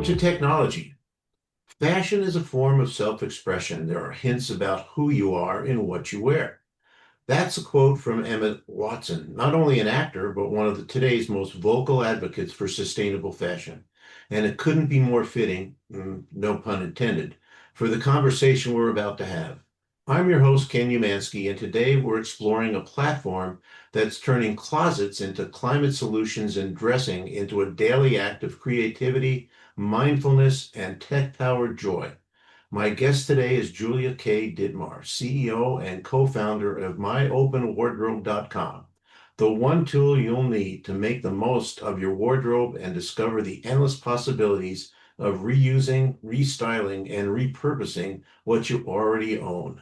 Welcome to TechKNOWlogy. Fashion is a form of self-expression. There are hints about who you are in what you wear. That's a quote from Emma Watson, not only an actor, but one of today's most vocal advocates for sustainable fashion. And it couldn't be more fitting, no pun intended, for the conversation we're about to have. I'm your host, Ken Umansky, and today we're exploring a platform that's turning closets into climate solutions and dressing into a daily act of creativity, mindfulness, and tech-powered joy. My guest today is Julia K. Dietmar, CEO and co-founder of MyOpenWardrobe.com, the one tool you'll need to make the most of your wardrobe and discover the endless possibilities of reusing, restyling, and repurposing what you already own.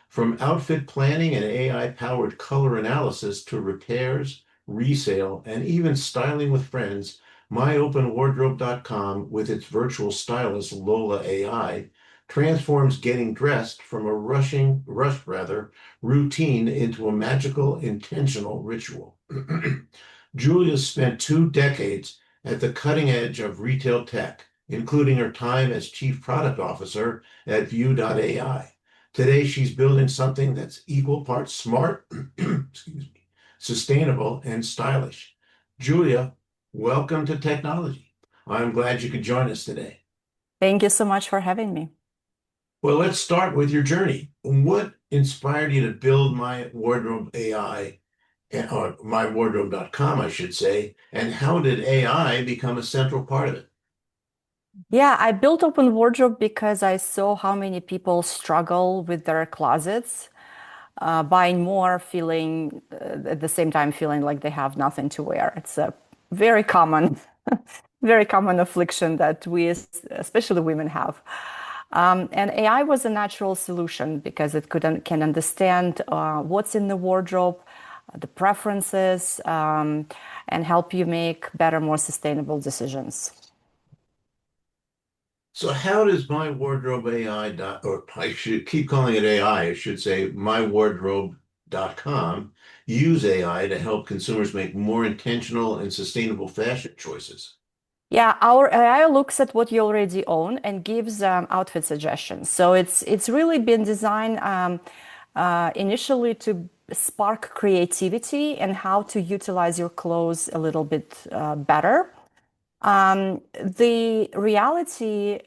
From outfit planning and AI-powered color analysis to repairs, resale, and even styling with friends, MyOpenWardrobe.com, with its virtual stylist LolaAI, transforms getting dressed from a routine into a magical, intentional ritual. Julia spent 2 decades at the cutting edge of retail tech, including her time as chief product officer at Vue.ai. Today, she's building something that's equal parts smart, excuse me, sustainable, and stylish. Julia, welcome to TechKNOWlogy. I'm glad you could join us today. Thank you so much for having me. Well, let's start with your journey. What inspired you to build My Wardrobe AI, or MyWardrobe.com, I should say, and how did AI become a central part of it? Yeah, I built Open Wardrobe because I saw how many people struggle with their closets, buying more, feeling at the same time feeling like they have nothing to wear. It's a very common, very common affliction that we, especially women, have. And AI was a natural solution because it can understand what's in the wardrobe, the preferences, and help you make better, more sustainable decisions. So how does My Wardrobe AI, or I should keep calling it AI, I should say MyWardrobe.com, use AI to help consumers make more intentional and sustainable fashion choices? Yeah, our AI looks at what you already own and gives outfit suggestions. So it's really been designed initially to spark creativity and how to utilize your clothes a little bit better. The reality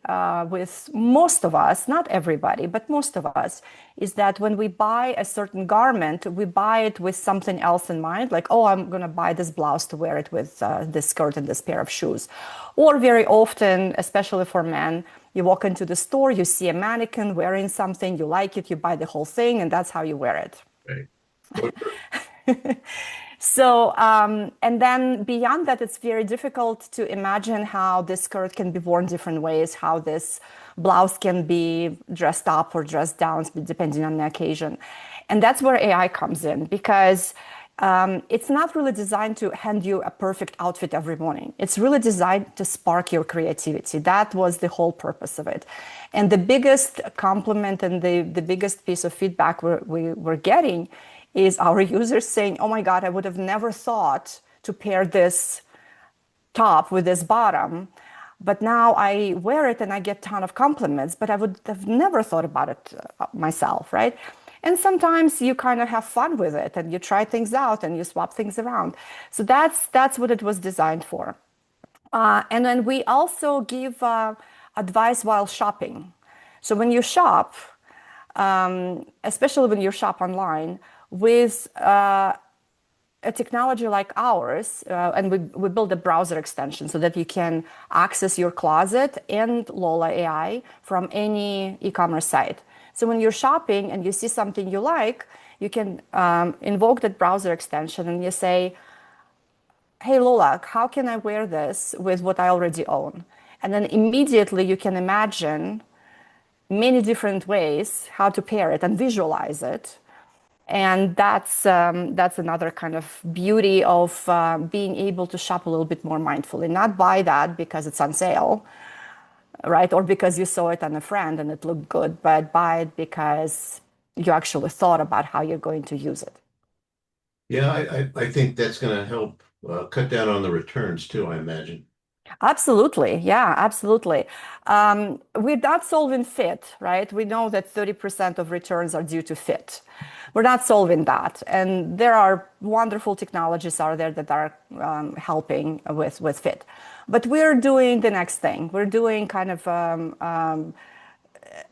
with most of us, not everybody, but most of us, is that when we buy a certain garment, we buy it with something else in mind, like, oh, I'm going to buy this blouse to wear it with this skirt and this pair of shoes. Or very often, especially for men, you walk into the store, you see a mannequin wearing something, you like it, you buy the whole thing, and that's how you wear it. Right. So, and then beyond that, it's very difficult to imagine how this skirt can be worn different ways, how this blouse can be dressed up or dressed down, depending on the occasion. And that's where AI comes in because it's not really designed to hand you a perfect outfit every morning. It's really designed to spark your creativity. That was the whole purpose of it. And the biggest compliment and the biggest piece of feedback we're getting is our users saying, oh my God, I would have never thought to pair this top with this bottom, but now I wear it and I get a ton of compliments, but I would have never thought about it myself, right? And sometimes you kind of have fun with it and you try things out and you swap things around. So that's what it was designed for. And then we also give advice while shopping. So when you shop, especially when you shop online, with a technology like ours, and we build a browser extension so that you can access your closet and LolaAI from any e-commerce site. So when you're shopping and you see something you like, you can invoke that browser extension and you say, hey, Lola, how can I wear this with what I already own? And then immediately you can imagine many different ways how to pair it and visualize it. And that's another kind of beauty of being able to shop a little bit more mindfully, not buy that because it's on sale, right? Or because you saw it on a friend and it looked good, but buy it because you actually thought about how you're going to use it. Yeah, I think that's going to help cut down on the returns too, I imagine. Absolutely. Yeah, absolutely. We're not solving fit, right? We know that 30% of returns are due to fit. We're not solving that. And there are wonderful technologies out there that are helping with fit. But we're doing the next thing. We're doing kind of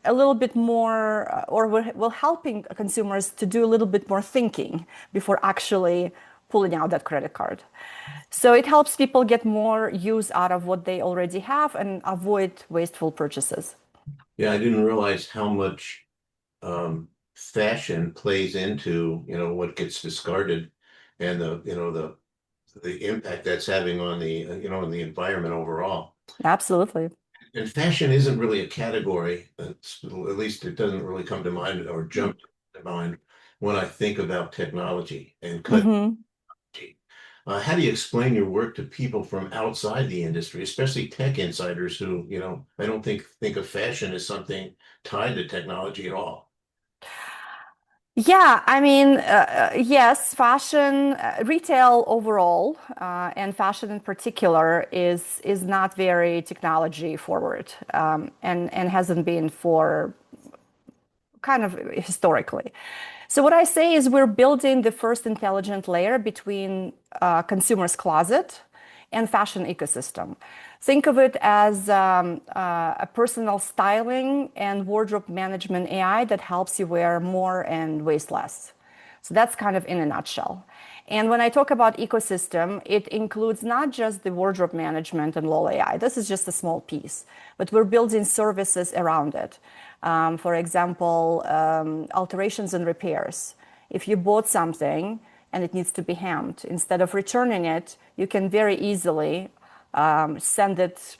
a little bit more, or we're helping consumers to do a little bit more thinking before actually pulling out that credit card. So it helps people get more use out of what they already have and avoid wasteful purchases. Yeah, I didn't realize how much fashion plays into, what gets discarded and the impact that's having on on the environment overall. Absolutely. And fashion isn't really a category, at least it doesn't really come to mind or jump to mind when I think about technology and cut. Hmm. How do you explain your work to people from outside the industry, especially tech insiders who, I don't think of fashion as something tied to technology at all? Yeah, I mean, yes, fashion, retail overall, and fashion in particular is not very technology forward, and hasn't been for kind of historically. So what I say is we're building the first intelligent layer between consumer's closet and fashion ecosystem. Think of it as a personal styling and wardrobe management AI that helps you wear more and waste less. So that's kind of in a nutshell. And when I talk about ecosystem, it includes not just the wardrobe management and LolaAI. This is just a small piece, but we're building services around it. For example, alterations and repairs. If you bought something and it needs to be hemmed, instead of returning it, you can very easily send it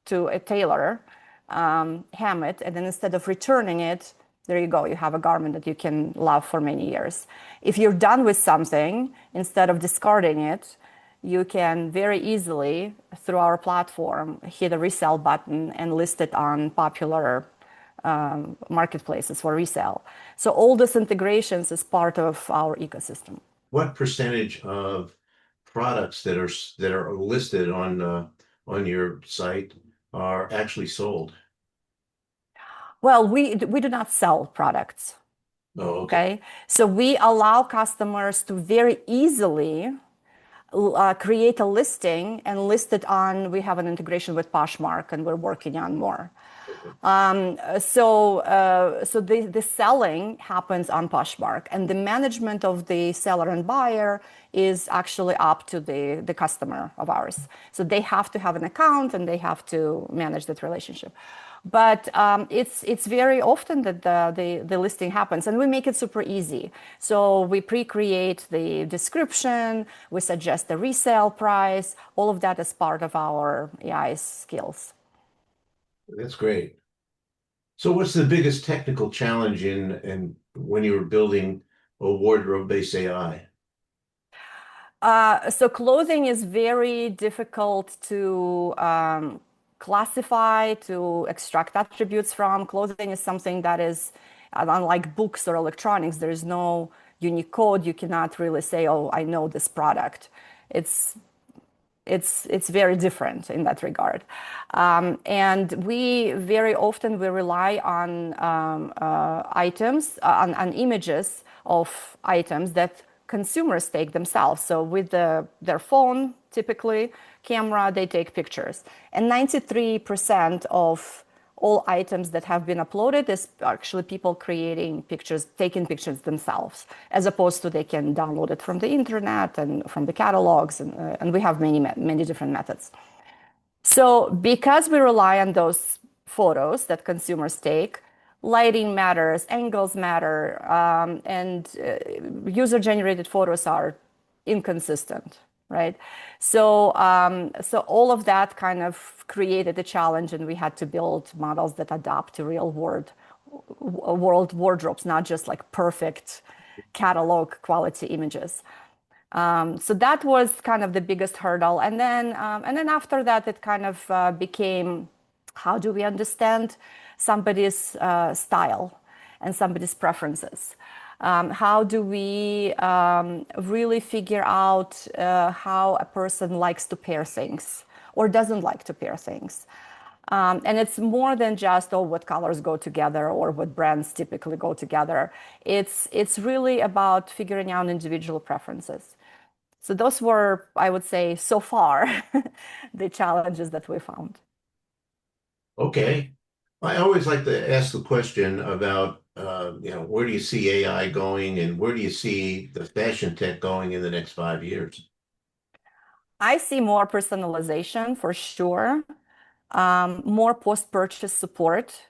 to a tailor, hem it, and then instead of returning it, there you go, you have a garment that you can love for many years. If you're done with something, instead of discarding it, you can very easily, through our platform, hit a resell button and list it on popular marketplaces for resale. So all these integrations is part of our ecosystem. What percentage of products that are listed on your site are actually sold? Well, we do not sell products. Oh, okay. Okay. So we allow customers to very easily create a listing and list it on, we have an integration with Poshmark and we're working on more. Okay. So the selling happens on Poshmark and the management of the seller and buyer is actually up to the customer of ours. So they have to have an account and they have to manage that relationship. But it's very often that the listing happens and we make it super easy. So we pre-create the description, we suggest the resale price, all of that is part of our AI skills. That's great. So what's the biggest technical challenge in when you were building a wardrobe-based AI? So clothing is very difficult to classify, to extract attributes from. Clothing is something that is, unlike books or electronics, there is no unique code. You cannot really say, "Oh, I know this product." It's it's very different in that regard. And we very often we rely on items, on images of items that consumers take themselves. So with their phone, typically camera, they take pictures. And 93% of all items that have been uploaded is actually people creating pictures, taking pictures themselves, as opposed to they can download it from the internet and from the catalogs, and we have many different methods. So because we rely on those photos that consumers take, lighting matters, angles matter, and user-generated photos are inconsistent, right? So all of that kind of created a challenge, and we had to build models that adapt to real world wardrobes, not just like perfect catalog quality images. So that was kind of the biggest hurdle, and then after that, it kind of became how do we understand somebody's style and somebody's preferences? How do we really figure out how a person likes to pair things or doesn't like to pair things? And it's more than just, oh, what colors go together or what brands typically go together. It's really about figuring out individual preferences. So those were, I would say, so far, the challenges that we found. Okay. I always like to ask the question about, where do you see AI going and where do you see the fashion tech going in the next 5 years? I see more personalization for sure, more post-purchase support.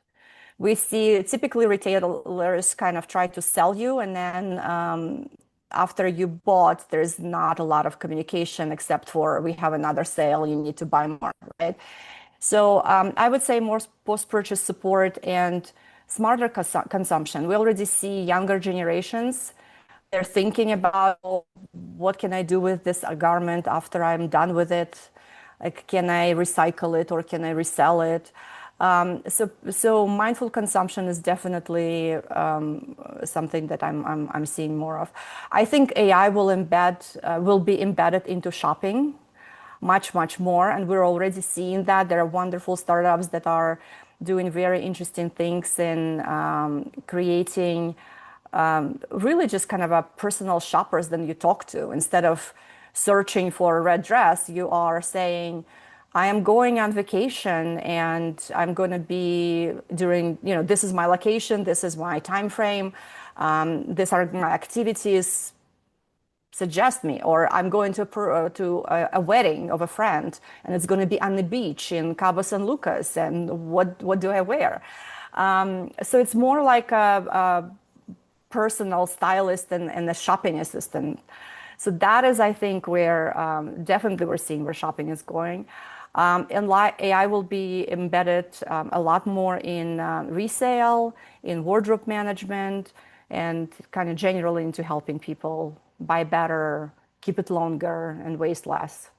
We see typically retailers kind of try to sell you, and then after you bought, there's not a lot of communication except for we have another sale, you need to buy more, right? So I would say more post-purchase support and smarter consumption. We already see younger generations. They're thinking about, oh, what can I do with this garment after I'm done with it? Like, can I recycle it or can I resell it? So mindful consumption is definitely something that I'm seeing more of. I think AI will be embedded into shopping much more, and we're already seeing that. There are wonderful startups that are doing very interesting things in creating really just kind of a personal shoppers that you talk to. Instead of searching for a red dress, you are saying, I am going on vacation and I'm going to be during, this is my location, this is my time frame, these are my activities, suggest me. Or I'm going to a wedding of a friend and it's going to be on the beach in Cabo San Lucas, and what do I wear? So it's more like a personal stylist and a shopping assistant. So that is, I think, where definitely we're seeing where shopping is going. And AI will be embedded a lot more in resale, in wardrobe management, and kind of generally into helping people buy better, keep it longer, and waste less.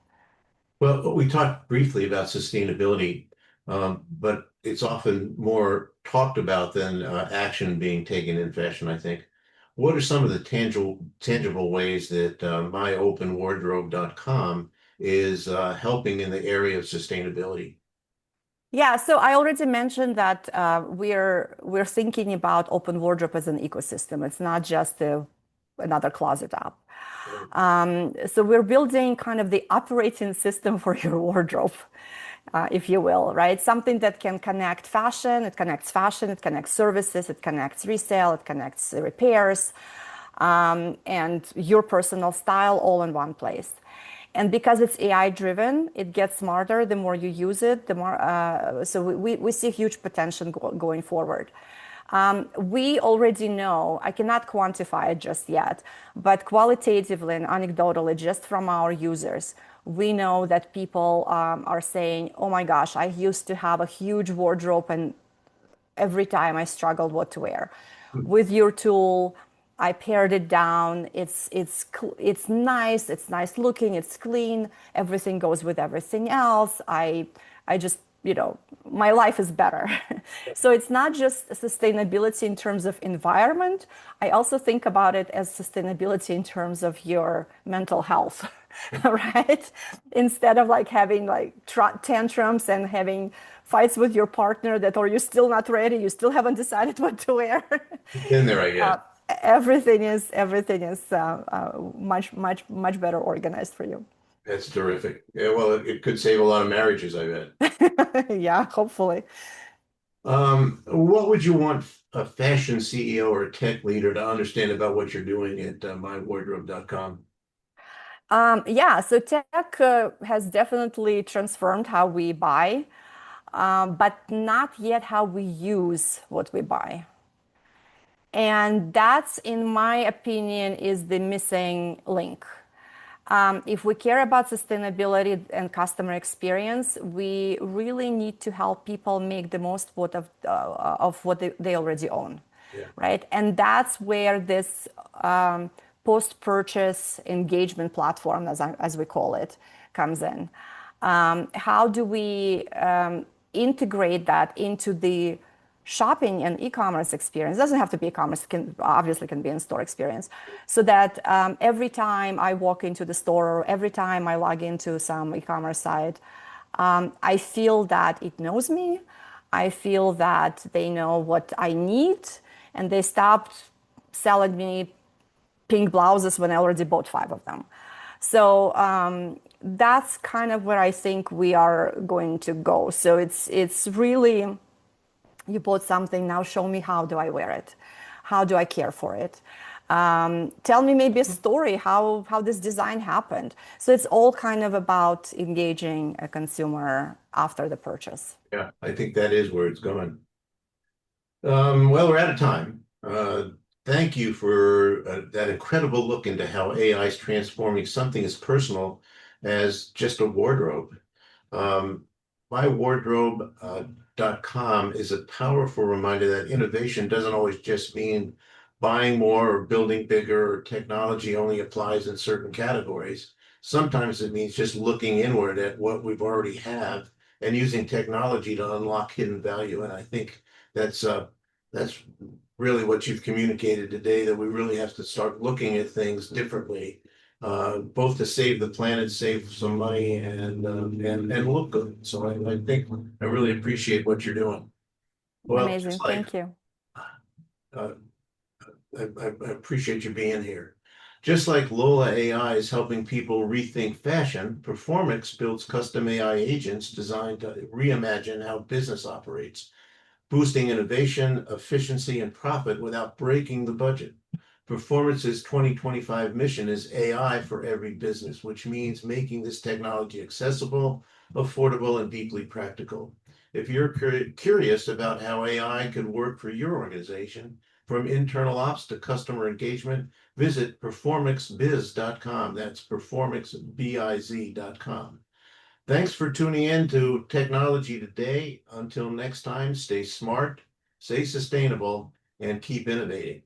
Well, we talked briefly about sustainability, but it's often more talked about than action being taken in fashion, I think. What are some of the tangible ways that myopenwardrobe.com is helping in the area of sustainability? Yeah, so I already mentioned that we're thinking about Open Wardrobe as an ecosystem. It's not just another closet app. Right. So we're building kind of the operating system for your wardrobe, if you will, right? Something that can connect fashion, it connects services, it connects resale, it connects repairs, and your personal style all in one place. And because it's AI driven, it gets smarter the more you use it, the more. So we see huge potential going forward. We already know, I cannot quantify it just yet, but qualitatively and anecdotally, just from our users, we know that people are saying, oh my gosh, I used to have a huge wardrobe and every time I struggled what to wear. With your tool, I pared it down. It's nice. It's nice looking. It's clean. Everything goes with everything else. I just my life is better. So it's not just sustainability in terms of environment. I also think about it as sustainability in terms of your mental health, right? Instead of like having like tantrums and having fights with your partner that, or you're still not ready, you still haven't decided what to wear. In there, I guess. uh, everything is much better organized for you. That's terrific. Yeah, well, it could save a lot of marriages, I bet. Yeah, hopefully. What would you want a fashion CEO or a tech leader to understand about what you're doing at mywardrobe.com? Yeah, so tech has definitely transformed how we buy, but not yet how we use what we buy. And that's, in my opinion, is the missing link. If we care about sustainability and customer experience, we really need to help people make the most of what they already own, Yeah. right? And that's where this post-purchase engagement platform, as we call it, comes in. How do we integrate that into the shopping and e-commerce experience. It doesn't have to be e-commerce, it can obviously can be in-store experience. So that every time I walk into the store or every time I log into some e-commerce site, I feel that it knows me. I feel that they know what I need, and they stopped selling me pink blouses when I already bought 5 of them. So that's kind of where I think we are going to go. So it's really, you bought something, now show me how do I wear it, how do I care for it. Tell me maybe a story how this design happened. So it's all kind of about engaging a consumer after the purchase. Yeah, I think that is where it's going. Well, we're out of time. Thank you for that incredible look into how AI is transforming something as personal as just a wardrobe. Um, MyWardrobe.com is a powerful reminder that innovation doesn't always just mean buying more or building bigger, or technology only applies in certain categories. Sometimes it means just looking inward at what we've already have and using technology to unlock hidden value. And I think that's really what you've communicated today, that we really have to start looking at things differently, both to save the planet, save some money, and look good. So I think I really appreciate what you're doing. Well, Amazing, just like thank you. uh, I appreciate you being here. Just like Lola AI is helping people rethink fashion, Performix builds custom AI agents designed to reimagine how business operates, boosting innovation, efficiency, and profit without breaking the budget. Performance's 2025 mission is AI for every business, which means making this technology accessible, affordable, and deeply practical. If you're curious about how AI could work for your organization, from internal ops to customer engagement, visit performixbiz.com. That's performixbiz.com. Thanks for tuning in to Technology Today. Until next time, stay smart, stay sustainable, and keep innovating.